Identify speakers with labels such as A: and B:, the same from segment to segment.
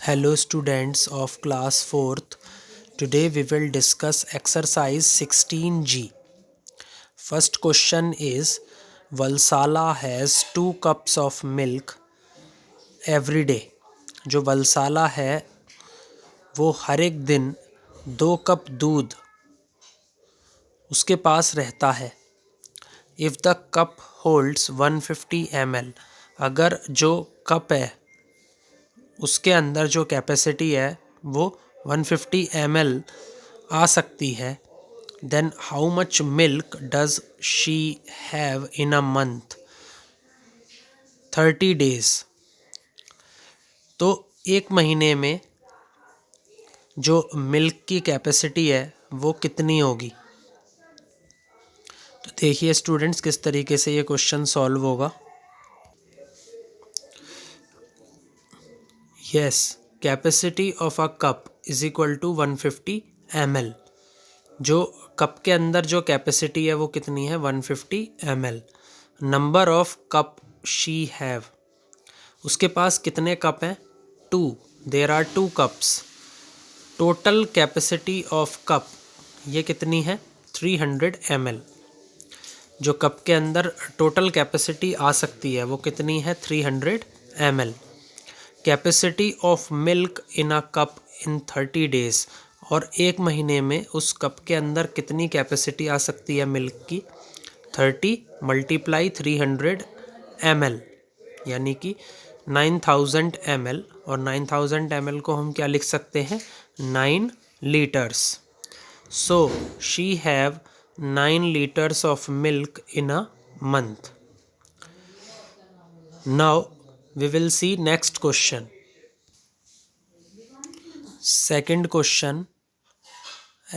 A: Hello students of class 4th. Today we will discuss exercise 16G. First question is Valsala has 2 cups of milk every day. जो वलसाला है वो हर एक दिन 2 cup दूध उसके पास रहता है. If the cup holds 150 ml, अगर जो कप है उसके अंदर जो कैपेसिटी है वो 150 ml आ सकती है, then how much milk does she have in a month? 30 days. तो एक महीने में जो मिल्क की कैपेसिटी है वो कितनी होगी. तो देखिए स्टूडेंट्स किस तरीके से ये क्वेश्चन सॉल्व होगा. Yes, capacity of a cup is equal to 150 ml. जो कप के अंदर जो कैपेसिटी है वो कितनी है 150 ml. Number of cup she have, उसके पास कितने कप हैं 2. There are 2 cups. Total capacity of cup ये कितनी है 300 ml. जो कप के अंदर टोटल कैपेसिटी आ सकती है वो कितनी है 300 ml. Capacity of milk in a cup in 30 days, और एक महीने में उस कप के अंदर कितनी कैपेसिटी आ सकती है मिल्क की 30 मल्टीप्लाई 300 ml यानी कि 9000 ml. और 9000 ml को हम क्या लिख सकते हैं 9 litres. So she have 9 litres of milk in a month. Now we will see next question. Second question,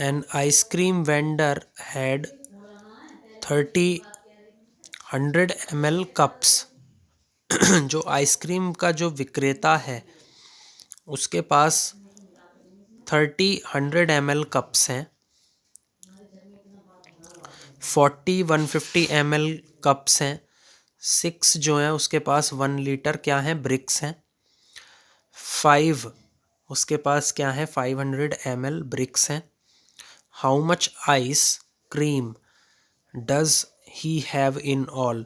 A: an ice cream vendor had 30 100 ml cups. जो आइसक्रीम का जो विक्रेता है उसके पास 30 100 ml कप्स हैं. 40 150 ml कप्स हैं. 6 जो हैं उसके पास 1 लीटर क्या हैं ब्रिक्स हैं. 5 उसके पास क्या है 500 ml ब्रिक्स हैं. How much ice cream does he have in all.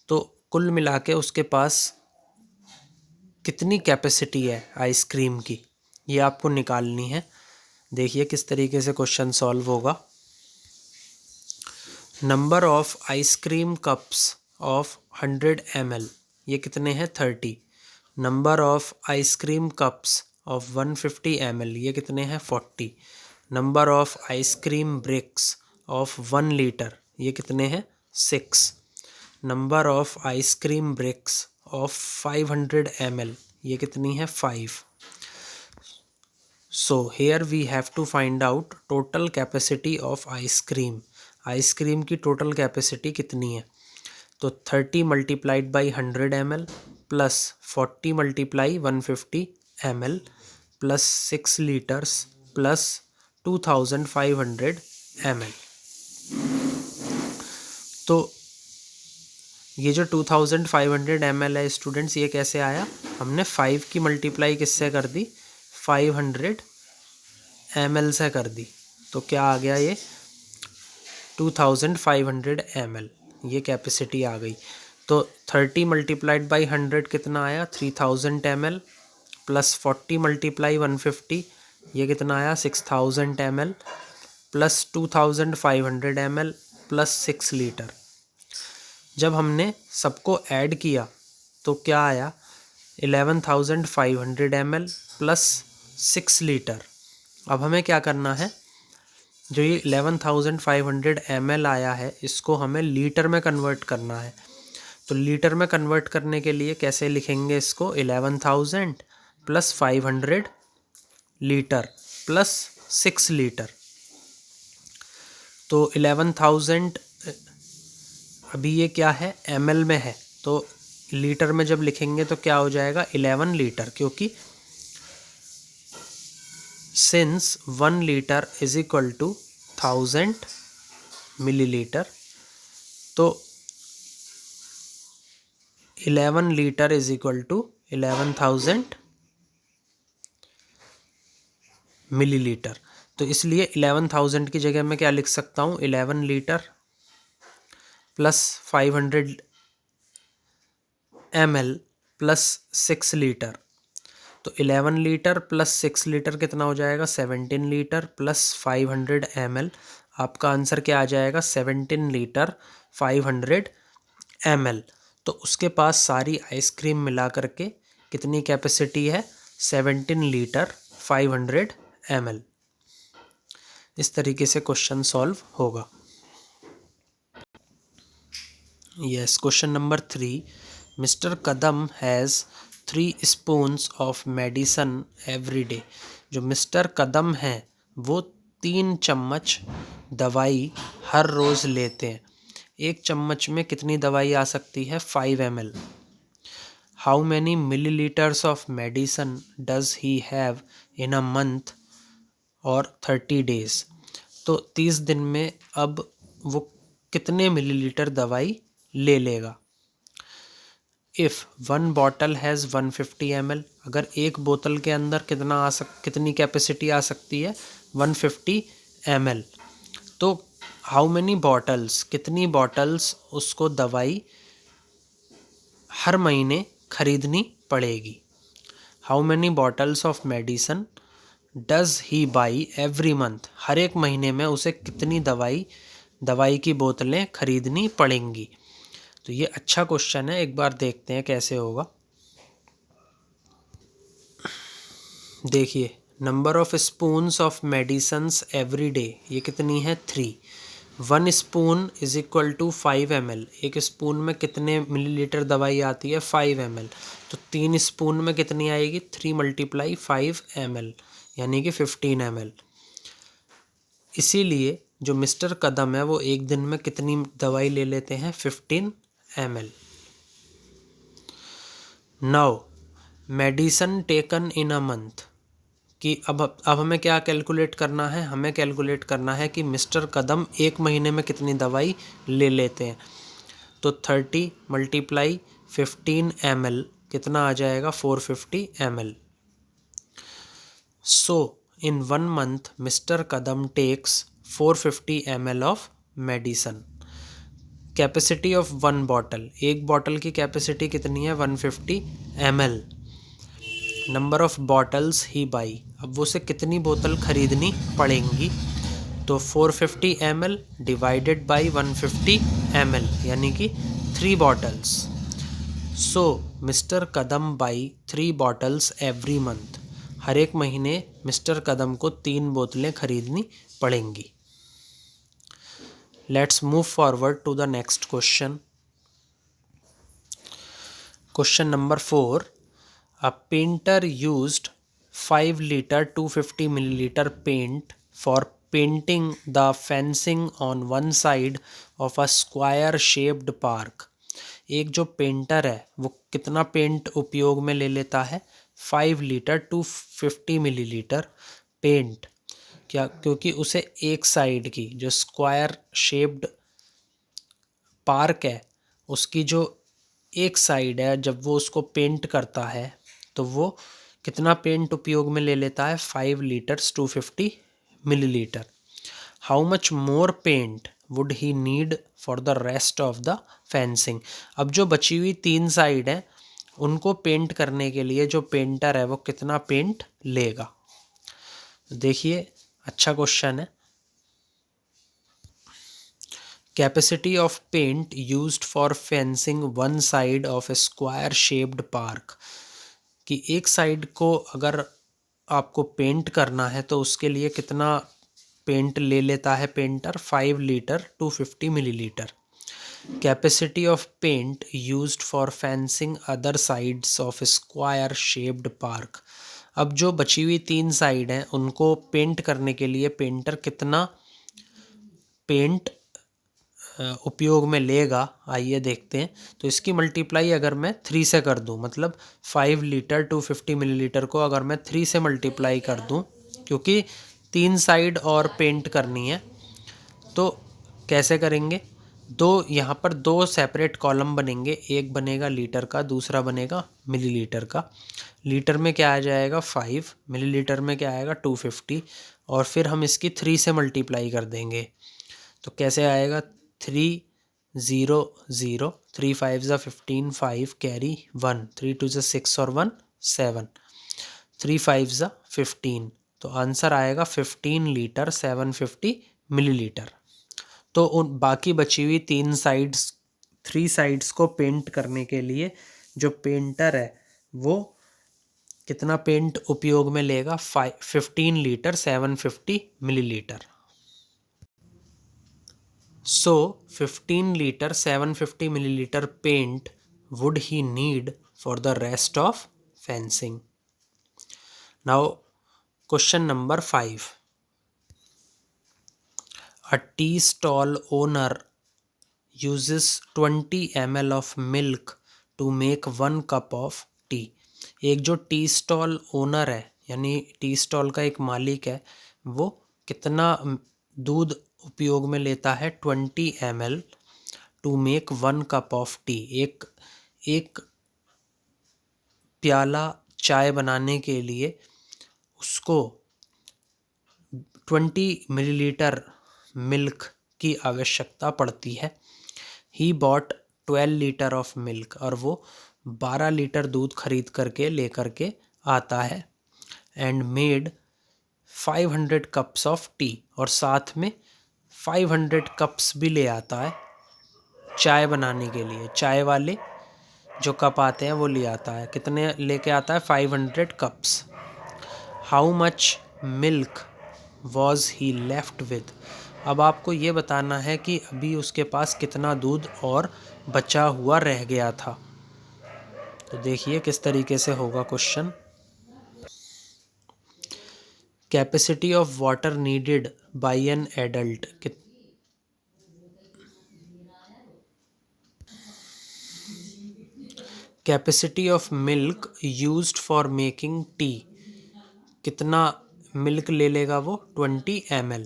A: तो कुल मिला के उसके पास कितनी कैपेसिटी है आइसक्रीम की, ये आपको निकालनी है. देखिए किस तरीके से क्वेश्चन सॉल्व होगा. Number of ice cream cups of 100 ml ये कितने हैं 30. Number of ice cream cups of 150 ml ये कितने हैं 40. Number of ice cream bricks of 1 litre ये कितने हैं 6. Number of ice cream bricks of 500 ml ये कितनी है 5. So here we have to find out total capacity of ice cream. Ice cream की टोटल कैपेसिटी कितनी है. तो 30 multiplied by 100 ml plus 40 multiply 150 ml plus 6 litres plus 2500 ml. तो ये जो 2500 ml है स्टूडेंट्स ये कैसे आया, हमने 5 की मल्टीप्लाई किससे कर दी 500 ml से कर दी. तो क्या आ गया ये 2500 ml ये कैपेसिटी आ गई. तो 30 मल्टीप्लाइड बाई 100 कितना आया 3000 ml प्लस 40 मल्टीप्लाई 150 ये कितना आया 6000 ml plus 2500 ml plus 6 litre. जब हमने सबको ऐड किया तो क्या आया 11500 ml प्लस 6 लीटर. अब हमें क्या करना है, जो ये 11500 ml आया है इसको हमें लीटर में कन्वर्ट करना है. तो लीटर में कन्वर्ट करने के लिए कैसे लिखेंगे इसको 11000 प्लस 500 लीटर प्लस 6 लीटर. तो 11000 अभी ये क्या है ml में है, तो लीटर में जब लिखेंगे तो क्या हो जाएगा 11 लीटर, क्योंकि since 1 litre is equal to 1000 millilitre, तो 11 litre is equal to 11,000 millilitre. तो इसलिए 11,000 की जगह मैं क्या लिख सकता हूँ, 11 litre plus 500 ml plus 6 litre. तो 11 लीटर प्लस 6 लीटर कितना हो जाएगा, 17 लीटर प्लस 500 ml। आपका आंसर क्या आ जाएगा, 17 लीटर 500 ml। तो उसके पास सारी आइसक्रीम मिला करके कितनी कैपेसिटी है, 17 लीटर 500 ml। इस तरीके से क्वेश्चन सॉल्व होगा। Yes, question number 3, mister Kadam has 3 spoons of medicine every day. जो मिस्टर कदम हैं वो 3 चम्मच दवाई हर रोज़ लेते हैं। एक चम्मच में कितनी दवाई आ सकती है, 5 ml। How many millilitres of medicine does he have in a month और 30 डेज। तो 30 दिन में अब वो कितने मिलीलीटर दवाई ले लेगा। इफ़ 1 बॉटल हैज़ 150 ml, अगर एक बोतल के अंदर कितनी कैपेसिटी आ सकती है, 150 ml। तो हाउ मैनी बॉटल्स, कितनी बॉटल्स उसको दवाई हर महीने खरीदनी पड़ेगी। How many bottles of medicine does he buy every month, हर एक महीने में उसे कितनी दवाई की बोतलें खरीदनी पड़ेंगी। तो ये अच्छा क्वेश्चन है, एक बार देखते हैं कैसे होगा। देखिए, number of spoons of medicines every day, ये कितनी है, 3। 1 spoon is equal to 5 ml। एक स्पून में कितने मिलीलीटर दवाई आती है, 5 ml। तो 3 स्पून में कितनी आएगी, 3 × 5 ml, यानी कि 15 ml। इसीलिए जो मिस्टर कदम है वो एक दिन में कितनी दवाई ले लेते हैं, 15 ml। Now medicine taken in a month, कि अब हमें क्या कैलकुलेट करना है, हमें कैलकुलेट करना है कि मिस्टर कदम एक महीने में कितनी दवाई ले लेते हैं। तो 30 × 15 ml कितना आ जाएगा, 450 ml। So in 1 month mister Kadam takes 450 ml of medicine. Capacity of 1 bottle, एक बॉटल की कैपेसिटी कितनी है, 150 ml। Number of bottles he buy, अब वो से कितनी बोतल खरीदनी पड़ेंगी। तो 450 ml डिवाइडेड बाई 150 ml, यानी कि 3 bottles. So mister Kadam buy 3 bottles every month, हर एक महीने मिस्टर कदम को 3 बोतलें खरीदनी पड़ेंगी। Let's move forward to the next question. Question number 4, a painter used 5 liter 250 milliliter paint for painting the fencing on one side of a square shaped park। एक जो painter है वो कितना पेंट उपयोग में ले लेता है, 5 लीटर 250 मिलीलीटर पेंट। क्या, क्योंकि उसे एक साइड की जो स्क्वायर शेप्ड पार्क है उसकी जो एक साइड है, जब वो उसको पेंट करता है तो वो कितना पेंट उपयोग में ले लेता है, 5 litres 250 millilitre. How much more paint would he need for the rest of the fencing. अब जो बची हुई 3 साइड हैं उनको पेंट करने के लिए जो पेंटर है वो कितना पेंट लेगा। देखिए, अच्छा क्वेश्चन है। Capacity of paint used for fencing one side of a square shaped park, कि एक साइड को अगर आपको पेंट करना है तो उसके लिए कितना पेंट ले लेता है painter, 5 litre 250 millilitre. Capacity of paint used for fencing other sides of square shaped park, अब जो बची हुई 3 साइड हैं उनको पेंट करने के लिए पेंटर कितना पेंट उपयोग में लेगा, आइए देखते हैं। तो इसकी मल्टीप्लाई अगर मैं 3 से कर दूं, मतलब 5 लीटर 250 मिलीलीटर को अगर मैं 3 से मल्टीप्लाई कर दूं, क्योंकि 3 साइड और पेंट करनी है, तो कैसे करेंगे, यहाँ पर दो सेपरेट कॉलम बनेंगे, एक बनेगा लीटर का, दूसरा बनेगा मिलीलीटर का। लीटर में क्या आ जाएगा 5, मिलीलीटर में क्या आएगा 250, और फिर हम इसकी 3 से मल्टीप्लाई कर देंगे। तो कैसे आएगा 3 0 0, 3 5 ज़ा 15, 5 कैरी 1, 3 2 ज़ा 6 और 1 7, 3 5 ज़ा 15। तो आंसर आएगा 15 लीटर 750 मिलीलीटर। तो उन बाकी बची हुई 3 साइड्स को पेंट करने के लिए जो पेंटर है वो कितना पेंट उपयोग में लेगा 15 litre 750 millilitre. So 15 litre 750 millilitre paint would he need for the rest of fencing. Now question number 5. A tea stall owner uses 20 ml of milk to make 1 cup of tea. एक जो tea stall owner है यानी tea stall का एक मालिक है, वो कितना दूध उपयोग में लेता है 20 ml to make 1 cup of tea. एक प्याला चाय बनाने के लिए उसको 20 मिलीलीटर मिल्क की आवश्यकता पड़ती है। He bought 12 litre of milk, और वो 12 लीटर दूध खरीद करके लेकर के आता है। And made 500 cups of T, और साथ में 500 कप्स भी ले आता है चाय बनाने के लिए। चाय वाले जो कप आते हैं वो ले आता है। कितने लेके आता है 500 cups. How much milk was he left with. अब आपको ये बताना है कि अभी उसके पास कितना दूध और बचा हुआ रह गया था। तो देखिए किस तरीके से होगा question. Capacity of water needed bye an adult. Capacity of milk used for making tea. कितना मिल्क ले लेगा वो 20 ml।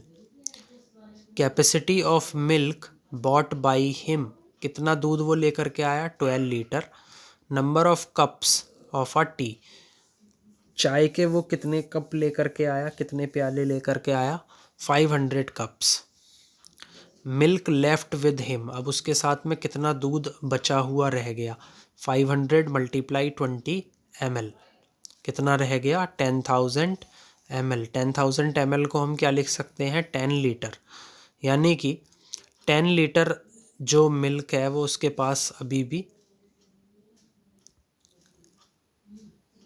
A: Capacity of milk bought by him. कितना दूध वो लेकर के आया 12 litre. Number of cups of a T. चाय के वो कितने कप लेकर के आया, कितने प्याले लेकर के आया 500 cups. Milk left with him. अब उसके साथ में कितना दूध बचा हुआ रह गया 500 मल्टीप्लाई 20 ml। कितना रह गया 10,000 ml। 10,000 ml को हम क्या लिख सकते हैं 10 लीटर। यानी कि 10 लीटर जो मिल्क है वो उसके पास अभी भी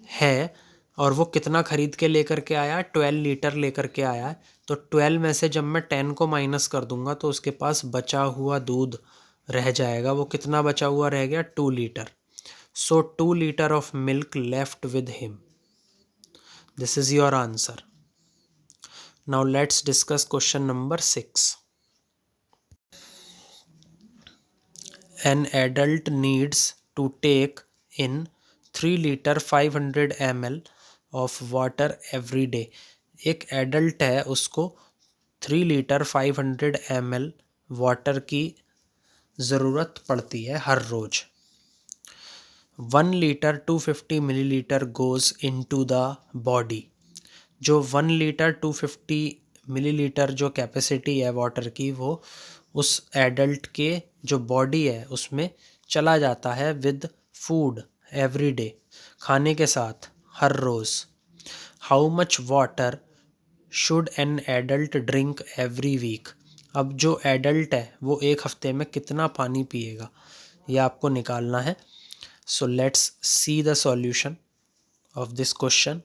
A: है, और वो कितना खरीद के लेकर के आया 12 लीटर लेकर के आया है। तो 12 में से जब मैं 10 को माइनस कर दूंगा तो उसके पास बचा हुआ दूध रह जाएगा। वो कितना बचा हुआ रह गया 2 litre. So 2 litre of milk left with him. This is your answer. Now let's discuss question number 6. An adult needs to take in 3 liter 500 ml of water every day. एक एडल्ट है, उसको 3 लीटर 500 ml वाटर की ज़रूरत पड़ती है हर रोज़। 1 litre 250 millilitre goes into the body. जो 1 litre 250 millilitre जो capacity है वाटर की, वो उस एडल्ट के जो बॉडी है उसमें चला जाता है विद फूड एवरी डे, खाने के साथ हर रोज़। How much water should an adult drink every week. अब जो एडल्ट है वो एक हफ्ते में कितना पानी पिएगा, ये आपको निकालना है। So let's see the solution of this question.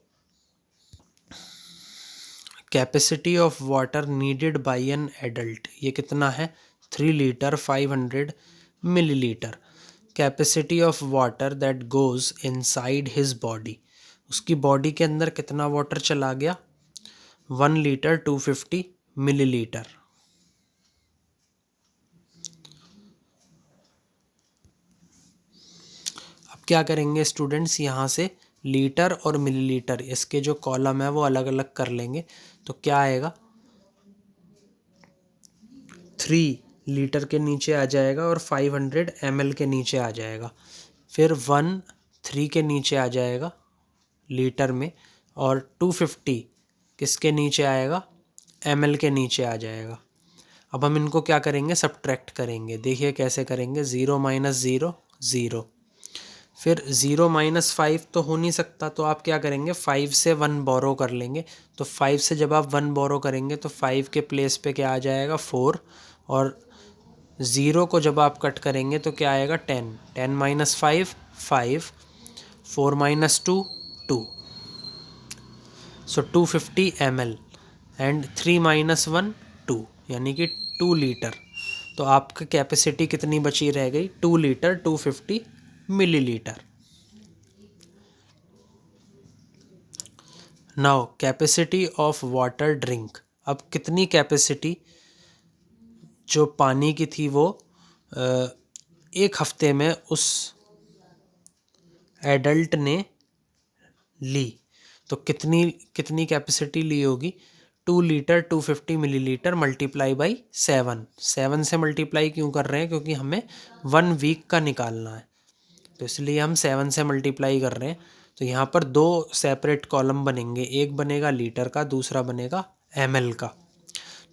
A: Capacity of water needed bye an adult, ये कितना है 3 litre 500 millilitre. Capacity of water that goes inside his body, उसकी बॉडी के अंदर कितना वाटर चला गया 1 लीटर 250 मिलीलीटर। अब क्या करेंगे स्टूडेंट्स, यहाँ से लीटर और मिलीलीटर इसके जो कॉलम है वो अलग अलग कर लेंगे। तो क्या आएगा 3 लीटर के नीचे आ जाएगा और 500 ml के नीचे आ जाएगा। फिर 3 के नीचे आ जाएगा लीटर में, और 250 किसके नीचे आएगा, ml के नीचे आ जाएगा। अब हम इनको क्या करेंगे, सब्ट्रैक्ट करेंगे। देखिए कैसे करेंगे, 0 - 0 0, फिर 0 - 5 तो हो नहीं सकता, तो आप क्या करेंगे, 5 से 1 बोरो कर लेंगे। तो 5 से जब आप 1 बोरो करेंगे तो 5 के प्लेस पे क्या आ जाएगा, 4, और 0 को जब आप कट करेंगे तो क्या आएगा, 10, 10 - 5 5, 4 - 2 2, सो 250 ml, एंड 3 - 1 2, यानी कि 2 लीटर। तो आपकी कैपेसिटी कितनी बची रह गई, 2 litre 250 millilitre. Now capacity of water drink. अब कितनी कैपेसिटी जो पानी की थी वो एक हफ्ते में उस एडल्ट ने ली, तो कितनी कितनी कैपेसिटी ली होगी, 2 लीटर 250 मिलीलीटर मल्टीप्लाई बाई 7। 7 से मल्टीप्लाई क्यों कर रहे हैं, क्योंकि हमें 1 वीक का निकालना है, तो इसलिए हम 7 से मल्टीप्लाई कर रहे हैं। तो यहाँ पर 2 सेपरेट कॉलम बनेंगे, एक बनेगा लीटर का, दूसरा बनेगा ml का।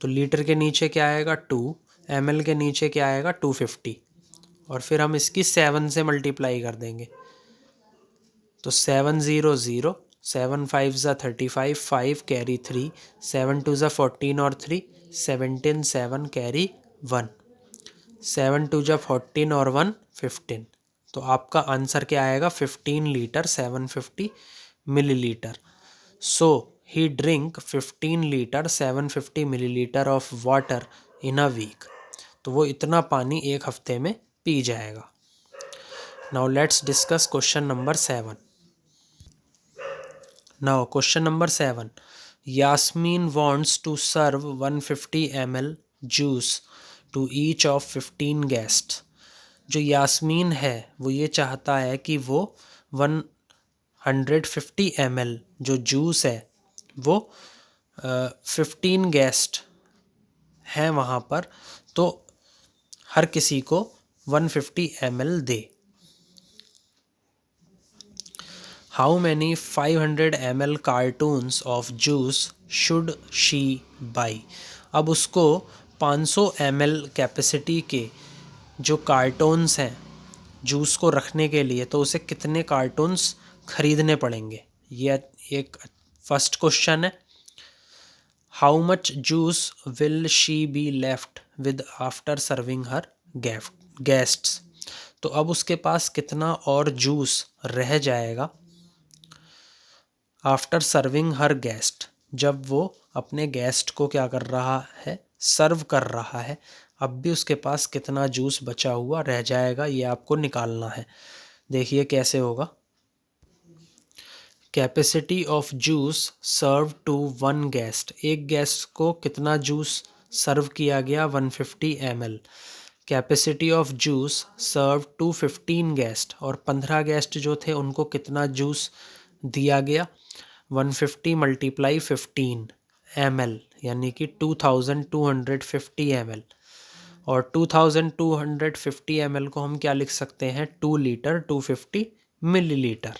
A: तो लीटर के नीचे क्या आएगा 2, ml के नीचे क्या आएगा 250, और फिर हम इसकी 7 से मल्टीप्लाई कर देंगे। तो 7 0 0, 7 5 ज़ा 35, 5 कैरी 3, 7 2 ज़ा 14 और 3 17, 7 कैरी 1, 7 2 ज़ा 14 और 1 15। तो आपका आंसर क्या आएगा, 15 litre 750 millilitre. So he drink 15 litre 750 millilitre of water in a week. तो वो इतना पानी एक हफ्ते में पी जाएगा। Now let's discuss question number 7। Now question number 7. Yasmin wants to serve 150 ml juice to each of 15 guests. जो यास्मीन है वो ये चाहता है कि वो 150 ml जो जूस है वो 15 गेस्ट हैं वहाँ पर, तो हर किसी को 150 ml they. How many 500 ml cartoons of juice should she buy? अब उसको 500 ml कैपेसिटी के जो कार्टून्स हैं जूस को रखने के लिए, तो उसे कितने कार्टून्स खरीदने पड़ेंगे। ये एक फर्स्ट क्वेश्चन है। How much juice will she be left with after serving her guests. तो अब उसके पास कितना और जूस रह जाएगा आफ्टर सर्विंग हर गेस्ट, जब वो अपने गेस्ट को क्या कर रहा है, सर्व कर रहा है। अब भी उसके पास कितना जूस बचा हुआ रह जाएगा, ये आपको निकालना है। देखिए कैसे होगा। Capacity of juice serve to 1 guest, एक गेस्ट को कितना जूस सर्व किया गया, 150 ml। Capacity of juice serve to 15 guest, और 15 गेस्ट जो थे उनको कितना जूस दिया गया, 150 × 15 ml, यानी कि 2250 ml। और 2250 ml को हम क्या लिख सकते हैं, 2 litre 250 millilitre.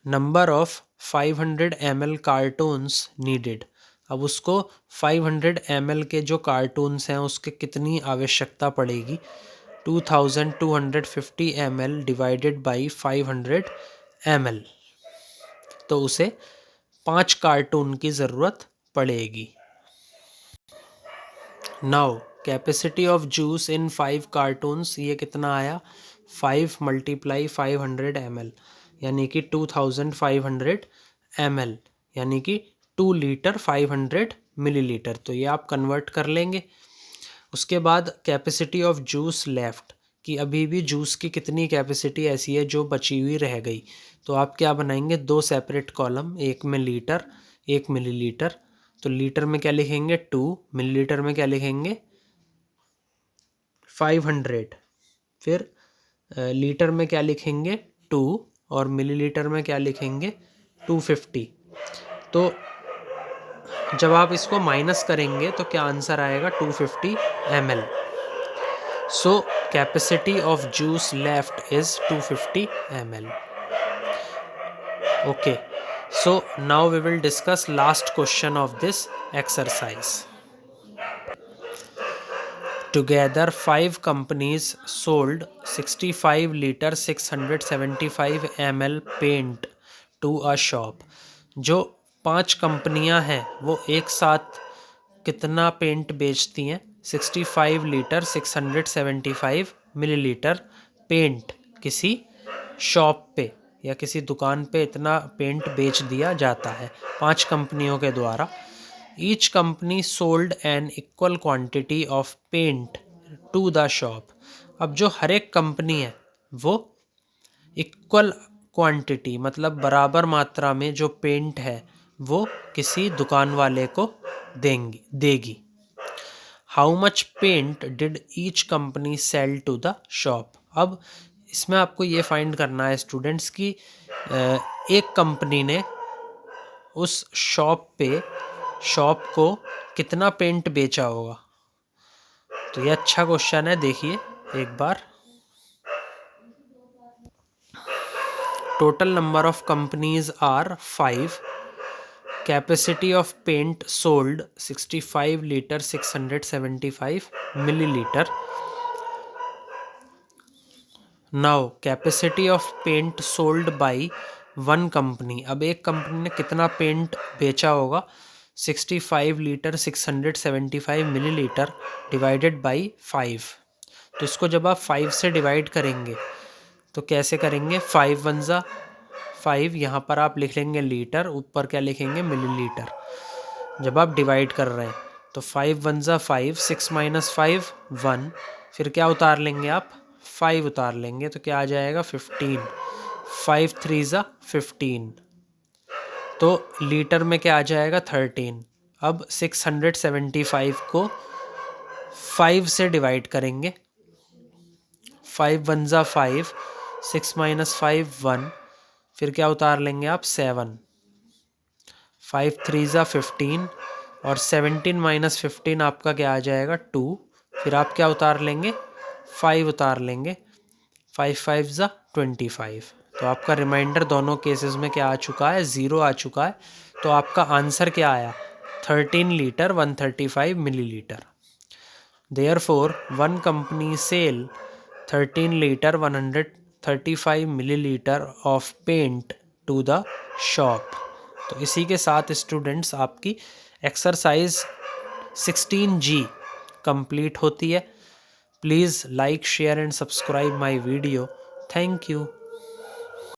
A: Number of 500 ml cartoons needed. अब उसको 500 ml के जो कार्टून्स हैं उसके कितनी आवश्यकता पड़ेगी, 2250 ml डिवाइडेड बाई 500 ml, तो उसे 5 कार्टून की ज़रूरत पड़ेगी। Now capacity of juice in 5 cartoons, ये कितना आया, 5 × 500 ml, यानी कि 2500 ml, यानी कि 2 लीटर 500 मिलीलीटर। तो ये आप कन्वर्ट कर लेंगे। उसके बाद कैपेसिटी ऑफ जूस लेफ्ट, कि अभी भी जूस की कितनी कैपेसिटी ऐसी है जो बची हुई रह गई। तो आप क्या बनाएंगे, 2 सेपरेट कॉलम, एक में लीटर एक मिलीलीटर। तो लीटर में क्या लिखेंगे 2, मिलीलीटर में क्या लिखेंगे 500, फिर लीटर में क्या लिखेंगे 2, और मिलीलीटर में क्या लिखेंगे 250। तो जब आप इसको माइनस करेंगे तो क्या आंसर आएगा 250 ml. So capacity of juice left is 250 ml. Okay, so now we will discuss last question of this exercise. Together 5 companies sold 65 liter 675 ml paint to a shop. जो 5 कंपनियां हैं वो एक साथ कितना पेंट बेचती हैं? 65 लीटर 675 मिलीलीटर पेंट किसी शॉप पे या किसी दुकान पे इतना पेंट बेच दिया जाता है 5 कंपनियों के द्वारा. Each company sold an equal quantity of paint to the shop. अब जो हर एक कंपनी है वो इक्वल क्वांटिटी मतलब बराबर मात्रा में जो पेंट है वो किसी दुकान वाले को देगी. How much paint did each company sell to the shop. अब इसमें आपको ये फाइंड करना है स्टूडेंट्स कि एक कंपनी ने उस शॉप को कितना पेंट बेचा होगा. तो ये अच्छा क्वेश्चन है, देखिए एक बार. Total number of companies are 5. Capacity of paint sold 65 liter 675 milliliter. Now capacity of paint sold by one company. अब एक कंपनी ने कितना पेंट बेचा होगा 65 लीटर 675 मिलीलीटर डिवाइडेड बाई 5. तो इसको जब आप 5 से डिवाइड करेंगे तो कैसे करेंगे? 5 वन ज़ा 5, यहाँ पर आप लिख लेंगे लीटर, ऊपर क्या लिखेंगे? मिलीलीटर. जब आप डिवाइड कर रहे हैं तो 5 वन ज़ा 5, 6 माइनस 5 1, फिर क्या उतार लेंगे आप? 5 उतार लेंगे तो क्या आ जाएगा? 15. 5 3 ज़ा 15, तो लीटर में क्या आ जाएगा? 13. अब 675 को 5 से डिवाइड करेंगे. 5 वन ज़ा 5, 6 माइनस 5 1, फिर क्या उतार लेंगे आप? 7. 5 3 ज़ा 15 और 17 माइनस 15 आपका क्या आ जाएगा? 2. फिर आप क्या उतार लेंगे? 5 उतार लेंगे. 5 5 ज़ा 25. तो आपका रिमाइंडर दोनों केसेस में क्या आ चुका है? 0 आ चुका है. तो आपका आंसर क्या आया? 13 litre 135 millilitre. Therefore, one company sell 13 liter 135 milliliter of paint to the shop. तो इसी के साथ स्टूडेंट्स आपकी एक्सरसाइज 16G कंप्लीट होती है. Please like share and subscribe my video. Thank you.